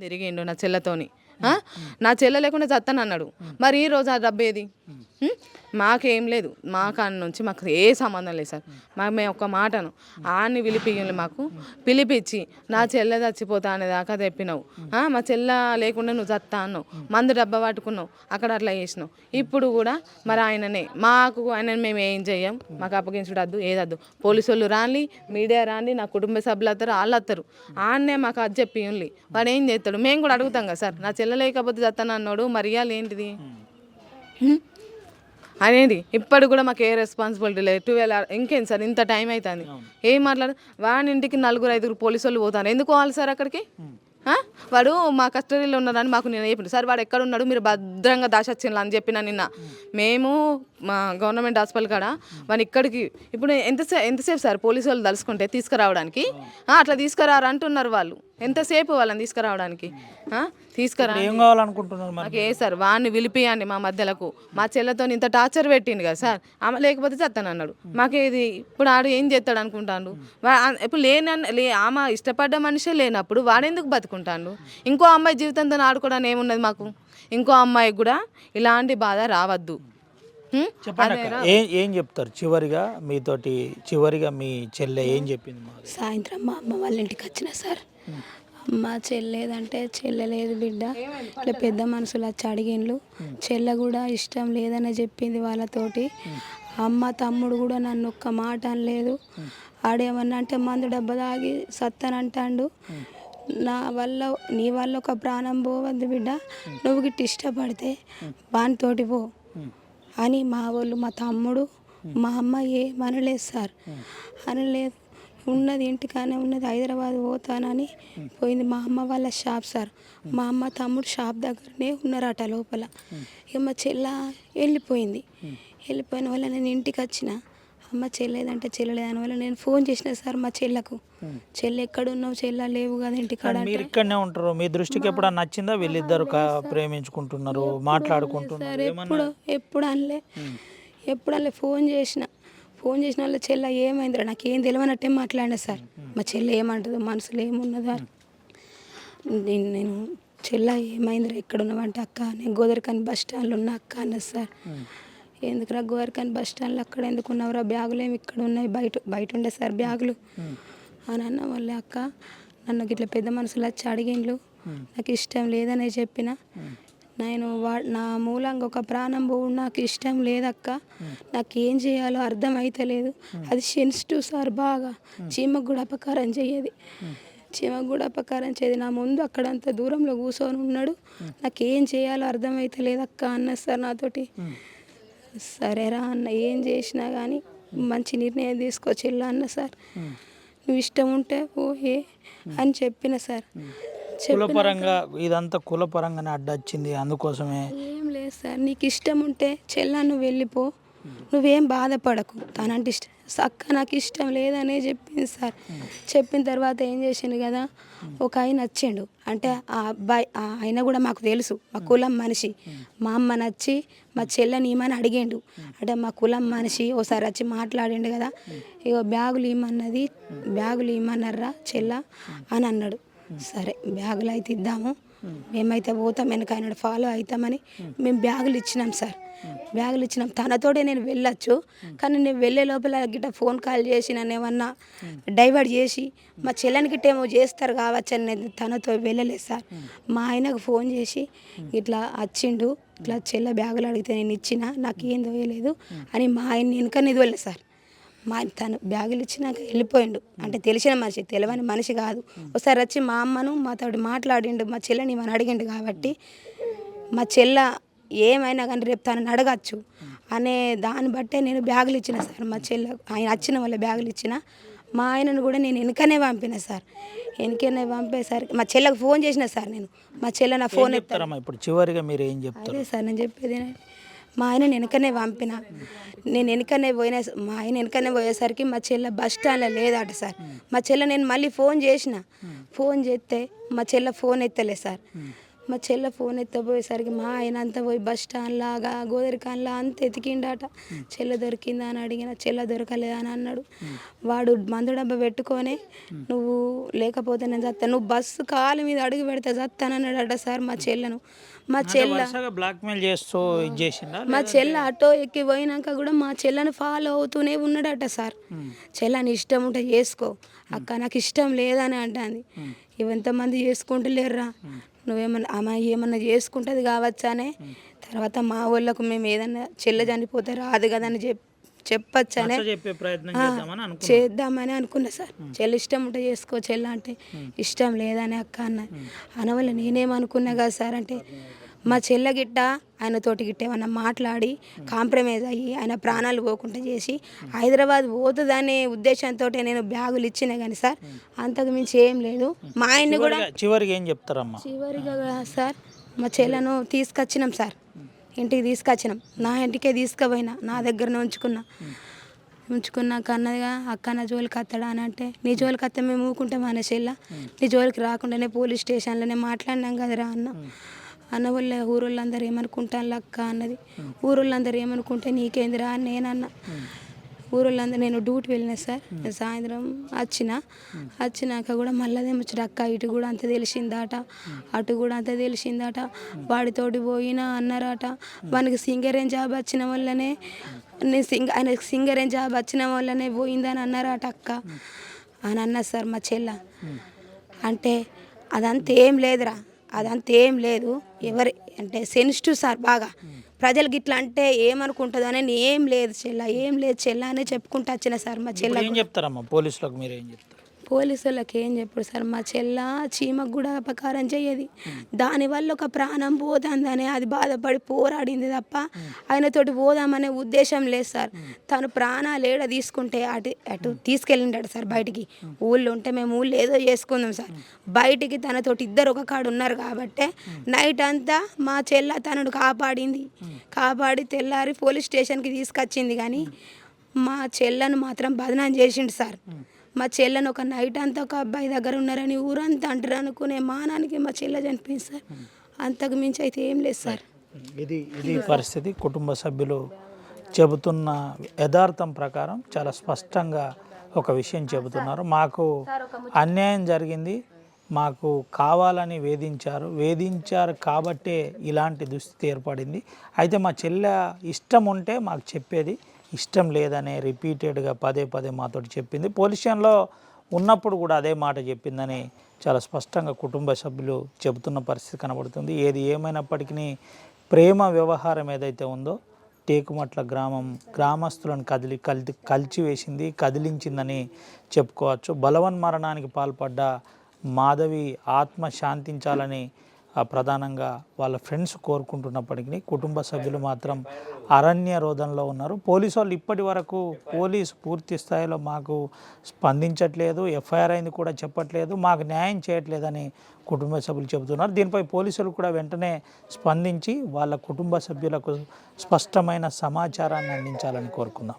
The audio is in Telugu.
తిరిగిండు నా చెల్లెతోని. నా చెల్లె లేకుండా చస్తానన్నాడు. మరి ఈ రోజు ఆ డబ్బేది? మాకేం లేదు, మా కాడ నుంచి మాకు ఏ సంబంధం లేదు సార్. మేము ఒక్క మాటను ఆన్ని పిలిపియండి, మాకు పిలిపించి నా చెల్లె చచ్చిపోతా అనేదాకా తెప్పినావు. మా చెల్లె లేకుండా నువ్వు చస్తా అన్నావు, మందు డబ్బా పట్టుకున్నావు, అక్కడ అట్లా చేసినావు. ఇప్పుడు కూడా మరి ఆయననే ఆయన మేము ఏం చెయ్యం, మాకు అప్పగించుడు వద్దు, ఏదద్దు. పోలీసు వాళ్ళు రాని, మీడియా రాని, నా కుటుంబ సభ్యులు వస్తారు, వాళ్ళు వస్తారు. ఆన్నే మాకు అది చెప్పియండి, వాడు ఏం చేస్తాడు మేము కూడా అడుగుతాం కదా సార్. నా చెల్లె లేకపోతే చస్తాను అన్నాడు, మరి ఇవాళ ఏంటిది అనేది? ఇప్పటికి కూడా మాకు ఏ రెస్పాన్సిబిలిటీ లేదు. 12 ఇంకేం సార్, ఇంత టైం అవుతుంది, ఏం మాట్లాడు? వాడి ఇంటికి 4-5 పోలీసు వాళ్ళు పోతారు, ఎందుకు పోవాలి సార్ అక్కడికి? వాడు మా కస్టడీలో ఉన్నారని మాకు నేను చెప్పిన సార్, వాడు ఎక్కడ ఉన్నాడు మీరు భద్రంగా దాచొచ్చిండ్రు అని చెప్పిన నిన్న. మేము మా గవర్నమెంట్ హాస్పిటల్ కాడ వాడిని ఇక్కడికి ఇప్పుడు ఎంతసేపు సార్ పోలీసు వాళ్ళు తలుసుకుంటే తీసుకురావడానికి? అట్లా తీసుకురారు అంటున్నారు వాళ్ళు. ఎంతసేపు వాళ్ళని తీసుకురావడానికి? మాకు ఏ సార్ వాడిని పిలిపియండి మా మధ్యలకు. మా చెల్లెతో ఇంత టార్చర్ పెట్టిండు కదా సార్, ఆమె లేకపోతే చస్తాను అన్నాడు. మాకేది ఇప్పుడు ఆడు ఏం చేస్తాడు అనుకుంటాడు? ఇప్పుడు ఆమె ఇష్టపడ్డ మనిషే లేనప్పుడు వాడెందుకు బతుకుంటాడు? ఇంకో అమ్మాయి జీవితంతో ఆడుకోవడానికి ఏమున్నది మాకు? ఇంకో అమ్మాయికి కూడా ఇలాంటి బాధ రావద్దు. ఏం చెప్తారు చివరిగా మీ చెల్లె ఏం చెప్పింది? సాయంత్రం మా అమ్మ వాళ్ళ ఇంటికి వచ్చిన సార్, అమ్మ చెల్లేదంటే చెల్లె లేదు బిడ్డ, ఇట్లా పెద్ద మనుషులు వచ్చి అడిగిండ్లు, చెల్లె కూడా ఇష్టం లేదని చెప్పింది వాళ్ళతోటి. అమ్మ తమ్ముడు కూడా నన్ను ఒక్క మాట అనలేదు. ఆడేమన్నా అంటే మందు డబ్బా తాగి సత్తనంటాడు. నీ వల్ల ఒక ప్రాణం పోవద్దు బిడ్డ, నువ్వు గిట్ట ఇష్టపడితే వానితోటి పో అని మా వాళ్ళు, మా తమ్ముడు, మా అమ్మ ఏమనలేదు సార్. అనలేదు, ఉన్నది ఇంటికానే ఉన్నది, హైదరాబాద్ పోతానని పోయింది. మా అమ్మ వాళ్ళ షాప్ సార్, మా అమ్మ తమ్ముడు షాప్ దగ్గరనే ఉన్నారట లోపల. ఇక మా చెల్ల వెళ్ళిపోయింది. వెళ్ళిపోయిన వల్ల నేను ఇంటికి వచ్చిన. అమ్మ చెల్లేదంటే చెల్లలేదని వల్ల నేను ఫోన్ చేసిన సార్ మా చెల్లకు, చెల్లె ఎక్కడున్నావు, చెల్ల లేవు కదా ఇంటికాడ. మీరు ఇక్కడనే ఉంటారు, మీ దృష్టికి ఎప్పుడన్నా నచ్చిందా వీళ్ళిద్దరు ప్రేమించుకుంటున్నారు, మాట్లాడుకుంటున్నారు? ఎప్పుడు అనలే. ఫోన్ చేసిన వాళ్ళ చెల్ల ఏమైందిరా నాకేం తెలియనట్టే మాట్లాడినా సార్. మా చెల్ల ఏమంటుందో మనసులో ఏమున్నదా, నేను చెల్ల ఏమైందిరా ఎక్కడ ఉన్నావంటే అక్క నేను గోదరికాని బస్ స్టాండ్లో ఉన్న అక్క అన్నది సార్. ఎందుకురా గోదరికాని బస్ స్టాండ్లో అక్కడ ఎందుకు ఉన్నావురా, బ్యాగులు ఏమి ఇక్కడ ఉన్నాయి, బయట ఉండే సార్ బ్యాగులు అని అన్న వాళ్ళ అక్క. నన్ను ఇట్లా పెద్ద మనుషులు వచ్చి అడిగిండ్లు, నాకు ఇష్టం లేదనే చెప్పిన. నేను నా మూలంగా ఒక ప్రాణం పోవు, నాకు ఇష్టం లేదక్క, నాకేం చేయాలో అర్థం అవుతలేదు. అది సెన్సిటివ్ సార్, బాగా చీమకు కూడా అపకారం చేయదు, నా ముందు అక్కడంత దూరంలో కూర్చొని ఉన్నాడు, నాకేం చేయాలో అర్థం అవుతలేదక్క అన్న సార్ నాతోటి. సరేరా అన్న, ఏం చేసినా కానీ మంచి నిర్ణయం తీసుకొచ్చిల్లా అన్న సార్. నువ్వు ఇష్టం ఉంటే ఓహే అని చెప్పిన సార్. కులపరంగా ఇదంతా కులపరంగానే అడ్డొచ్చింది, అందుకోసమే. ఏం లేదు సార్, నీకు ఇష్టం ఉంటే చెల్ల నువ్వు వెళ్ళిపో, నువ్వేం బాధపడకు, తనంటే ఇష్టం అక్క నాకు ఇష్టం లేదనే చెప్పింది సార్. చెప్పిన తర్వాత ఏం చేసిండు కదా, ఒక ఆయన వచ్చిండు, అంటే ఆ అబ్బాయి ఆయన కూడా మాకు తెలుసు, మా కులం మనిషి. మా అమ్మ నచ్చి మా చెల్లెని ఇమ్మని అడిగిండు, అంటే మా కులం మనిషి ఒకసారి వచ్చి మాట్లాడిండు కదా, ఇగో బ్యాగులు ఇమ్మన్నారా చెల్ల అని అన్నాడు. సరే బ్యాగులు అయితే ఇద్దాము, మేమైతే పోతాం, వెనక ఫాలో అవుతామని మేము బ్యాగులు ఇచ్చినాం సార్. బ్యాగులు ఇచ్చినాం, తనతోటే నేను వెళ్ళొచ్చు, కానీ నేను వెళ్ళే లోపల గిట్ట ఫోన్ కాల్ చేసి నన్ను ఏమన్నా డైవర్ట్ చేసి మా చెల్లెని గిట్ట ఏమో చేస్తారు కావచ్చు అని నేను తనతో వెళ్ళలేదు సార్. మా ఆయనకు ఫోన్ చేసి ఇట్లా వచ్చిండు, ఇట్లా చెల్ల బ్యాగులు అడిగితే నేను ఇచ్చిన, నాకు ఏం తోయలేదు అని మా ఆయన వెనుకని వెళ్ళలేదు సార్. తను బ్యాగులు ఇచ్చినాక వెళ్ళిపోయిండు, అంటే తెలిసిన మనిషి, తెలియని మనిషి కాదు. ఒకసారి వచ్చి మా అమ్మను మాతో మాట్లాడిండు, మా చెల్లెని ఏమని అడిగిండు కాబట్టి మా చెల్ల ఏమైనా కానీ రేపు తనని అడగచ్చు అనే దాన్ని బట్టే నేను బ్యాగులు ఇచ్చిన సార్. మా చెల్ల ఆయన వచ్చిన వాళ్ళ బ్యాగులు ఇచ్చిన, మా ఆయనను కూడా నేను వెనుకనే పంపిన సార్. వెనుకనే పంపేసరికి మా చెల్లెకు ఫోన్ చేసిన సార్ నేను, మా చెల్లె నా ఫోన్ ఎత్తారు. ఇప్పుడు చివరిగా మీరు ఏం చెప్తారు? అదే సార్ నేను చెప్పేది, మా ఆయన వెనుకనే పంపిన, నేను వెనుకనే పోయిన. మా ఆయన వెనుకనే పోయేసరికి మా చెల్లె బస్ స్టాండ్లో లేదట సార్. మా చెల్లె నేను మళ్ళీ ఫోన్ చేసిన, ఫోన్ చేస్తే మా చెల్లె ఫోన్ ఎత్తలేదు సార్. మా చెల్ల ఫోన్ ఎత్తపోయేసరికి మా ఆయన అంతా పోయి బస్ స్టాండ్ లాగా గోదరికాన్లా అంత ఎతికిండట. చెల్ల దొరికిందా అని అడిగిన, చెల్ల దొరకలేదా అని అన్నాడు. వాడు మందు డబ్బా పెట్టుకొని నువ్వు లేకపోతే నేను చస్తాను, నువ్వు బస్సు కాలు మీద అడుగు పెడితే చస్తానన్నాడట సార్ మా చెల్లను. మా చెల్ల బ్లాక్మెయిల్ చేస్తూ ఇది చేసిందా? మా చెల్ల ఆటో ఎక్కి పోయినాక కూడా మా చెల్లని ఫాలో అవుతూనే ఉన్నాడట సార్. చెల్లని ఇష్టం ఉంటే చేసుకో అక్క, నాకు ఇష్టం లేదని అంటుంది. ఎంతమంది చేసుకుంటలేరురా, నువ్వేమన్నా ఆమె ఏమన్నా చేసుకుంటుంది కావచ్చానే. తర్వాత మా వాళ్ళకు మేము ఏదన్నా చెల్ల చనిపోతే రాదు కదా అని చెప్పచ్చనే చెప్పే ప్రయత్నం చేద్దామని అనుకున్నా సార్. చెల్ల ఇష్టం ఉంటే చేసుకో, చెల్ల అంటే ఇష్టం లేదని అక్క అన్న అనవల్ల నేనేమనుకున్నా కదా సార్ అంటే మా చెల్ల గిట్ట ఆయనతోటి గిట్ట ఏమన్నా మాట్లాడి కాంప్రమైజ్ అయ్యి ఆయన ప్రాణాలు పోకుండా చేసి హైదరాబాద్ పోతుందనే ఉద్దేశంతో నేను బ్యాగులు ఇచ్చిన కానీ సార్ అంతకు మించి ఏం లేదు. మా ఆయన్ని కూడా చివరికి ఏం చెప్తారమ్మా? చివరిగా సార్ మా చెల్లను తీసుకొచ్చినాం సార్, ఇంటికి తీసుకొచ్చినాం. నా ఇంటికే తీసుకుపోయినా, నా దగ్గరనే ఉంచుకున్నాక అన్నదిగా అక్క నా జోలికి అత్తడా అని అంటే, నీ జోలికి అత్త మేము ఊకుంటాం అనే చెల్ల, నీ జోలికి రాకుండానే పోలీస్ స్టేషన్లోనే మాట్లాడినాం కదరా అన్న వాళ్ళ ఊరోళ్ళందరూ ఏమనుకుంటాను అక్క అన్నది. ఊరోళ్ళందరూ ఏమనుకుంటే నీకేందిరా అని నేనన్నా. ఊరోళ్ళందరూ నేను డ్యూటీ వెళ్ళినా సార్, సాయంత్రం వచ్చినాక కూడా మళ్ళీ ముచ్చట అక్క ఇటు కూడా అంత తెలిసిందట, అటు కూడా అంత తెలిసిందట, వాడితోటి పోయినా అన్నారట. వానికి సింగరేం జాబ్ వచ్చిన వల్లనే ఆయనకు సింగరేం జాబ్ వచ్చిన వల్లనే పోయిందని అన్నారట అక్క అని అన్నారు సార్ మా చెల్ల. అంటే అదంతా ఏం లేదురా, అదంతా ఏం లేదు. ఎవరి అంటే సెన్సిటివ్ సార్ బాగా ప్రజలకి ఇట్లా అంటే ఏమనుకుంటుందో అని ఏం లేదు చెల్ల అని చెప్పుకుంటూ వచ్చిన సార్ మా చెల్ల. ఏం చెప్తారమ్మా పోలీసులకు? మీరు ఏం చెప్తారు? పోలీసు వాళ్ళకి ఏం చెప్పారు సార్, మా చెల్ల చీమకు కూడా అపకారం చేయదు, దానివల్ల ఒక ప్రాణం పోతుందని అది బాధపడి పోరాడింది తప్ప ఆయనతోటి పోదామనే ఉద్దేశం లేదు సార్. తను ప్రాణాలు ఏడ తీసుకుంటే అటు తీసుకెళ్ళిండాడు సార్ బయటికి. ఊళ్ళో ఉంటే మేము ఊళ్ళో ఏదో చేసుకుందాం సార్, బయటికి తనతోటి ఇద్దరు ఒక కాడు ఉన్నారు కాబట్టి నైట్ అంతా మా చెల్ల తనను కాపాడి తెల్లారి పోలీస్ స్టేషన్కి తీసుకొచ్చింది. కానీ మా చెల్లను మాత్రం బదనాం చేసిండు సార్. మా చెల్లని ఒక నైట్ అంతా ఒక అబ్బాయి దగ్గర ఉన్నారని ఊరంతా అంటారు అనుకునే మానానికి మా చెల్ల చనిపోయింది సార్. అంతకు మించి అయితే ఏం లేదు సార్. ఇది పరిస్థితి. కుటుంబ సభ్యులు చెబుతున్న యథార్థం ప్రకారం చాలా స్పష్టంగా ఒక విషయం చెబుతున్నారు. మాకు అన్యాయం జరిగింది, మాకు కావాలని వేధించారు కాబట్టే ఇలాంటి దుస్థితి ఏర్పడింది. అయితే మా చెల్లె ఇష్టం ఉంటే మాకు చెప్పేది, ఇష్టం లేదనే రిపీటెడ్గా పదే మాతో చెప్పింది. పోలీస్ స్టేషన్లో ఉన్నప్పుడు కూడా అదే మాట చెప్పిందని చాలా స్పష్టంగా కుటుంబ సభ్యులు చెబుతున్న పరిస్థితి కనబడుతుంది. ఏది ఏమైనప్పటికీ ప్రేమ వ్యవహారం ఏదైతే ఉందో టేకుమట్ల గ్రామస్తులను కలిచివేసింది, కదిలించిందని చెప్పుకోవచ్చు. బలవన్మరణానికి పాల్పడ్డ మాధవి ఆత్మ శాంతించాలని ప్రధానంగా వాళ్ళ ఫ్రెండ్స్ కోరుకుంటున్నప్పటికీ కుటుంబ సభ్యులు మాత్రం అరణ్య రోధంలో ఉన్నారు. పోలీసు వాళ్ళు ఇప్పటి వరకు పూర్తి స్థాయిలో మాకు స్పందించట్లేదు, ఎఫ్ఐఆర్ అయింది కూడా చెప్పట్లేదు, మాకు న్యాయం చేయట్లేదని కుటుంబ సభ్యులు చెబుతున్నారు. దీనిపై పోలీసులు కూడా వెంటనే స్పందించి వాళ్ళ కుటుంబ సభ్యులకు స్పష్టమైన సమాచారాన్ని అందించాలని కోరుకుందాం.